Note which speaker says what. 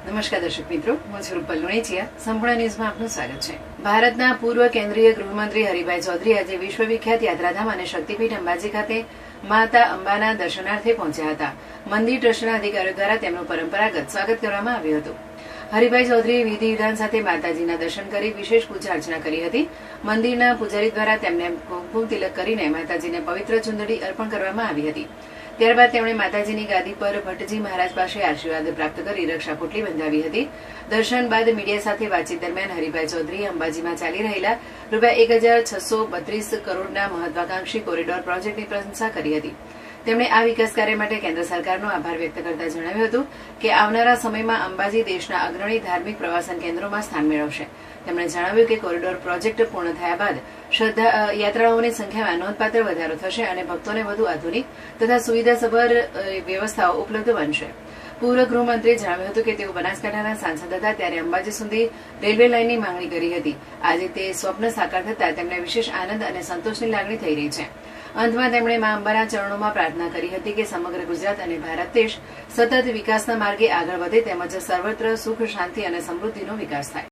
Speaker 1: નમસ્કાર દર્શક મિત્રો, હું છું રૂપલ લુણીચિયા. સંપૂર્ણ ન્યૂઝમાં આપનું સ્વાગત છે. ભારતના પૂર્વ કેન્દ્રીય ગૃહમંત્રી હરિભાઈ ચૌધરી આજે વિશ્વવિખ્યાત યાત્રાધામ અને શક્તિપીઠ અંબાજી ખાતે માતા અંબાના દર્શનાર્થે પહોંચ્યા હતા. મંદિર ટ્રસ્ટના અધિકારીઓ દ્વારા તેમનું પરંપરાગત સ્વાગત કરવામાં આવ્યું હતું. હરિભાઈ ચૌધરીએ વિધિ વિધાન સાથે માતાજીના દર્શન કરી વિશેષ પૂજા અર્ચના કરી હતી. મંદિરના પૂજારી દ્વારા તેમને કુમકુમ તિલક કરીને માતાજીને પવિત્ર ચુંદડી અર્પણ કરવામાં આવી હતી. ત્યારબાદ તેમણે માતાજીની ગાદી પર ભટ્ટજી મહારાજ પાસે આશીર્વાદ પ્રાપ્ત કરી રક્ષાપોટલી બંધાવી હતી. દર્શન બાદ મીડિયા સાથે વાતચીત દરમિયાન હરિભાઈ ચૌધરીએ અંબાજીમાં ચાલી રહેલા ₹1,632 કરોડના મહત્વાકાંક્ષી કોરિડોર પ્રોજેક્ટની પ્રશંસા કરી હતી. તેમણે આ વિકાસ કાર્ય માટે કેન્દ્ર સરકારનો આભાર વ્યક્ત કરતા જણાવ્યું હતું કે આવનારા સમયમાં અંબાજી દેશના અગ્રણી ધાર્મિક પ્રવાસન કેન્દ્રોમાં સ્થાન મેળવશે. તેમણે જણાવ્યું કે કોરિડોર પ્રોજેક્ટ પૂર્ણ થયા બાદ યાત્રાળુઓની સંખ્યામાં નોંધપાત્ર વધારો થશે અને ભક્તોને વધુ આધુનિક તથા સુવિધાસભર વ્યવસ્થાઓ ઉપલબ્ધ બનશે. પૂર્વ ગૃહમંત્રીએ જણાવ્યું હતું કે તેઓ બનાસકાંઠાના સાંસદ હતા ત્યારે અંબાજી સુધી રેલવે લાઇનની માંગણી કરી હતી. આજે તે સ્વપ્ન સાકાર થતાં તેમને વિશેષ આનંદ અને સંતોષની લાગણી થઈ રહી છે. અંતમાં તેમણે મા અંબાના ચરણોમાં પ્રાર્થના કરી હતી કે સમગ્ર ગુજરાત અને ભારત દેશ સતત વિકાસના માર્ગે આગળ વધે તેમજ સર્વત્ર સુખ, શાંતિ અને સમૃદ્ધિનો વિકાસ થાય.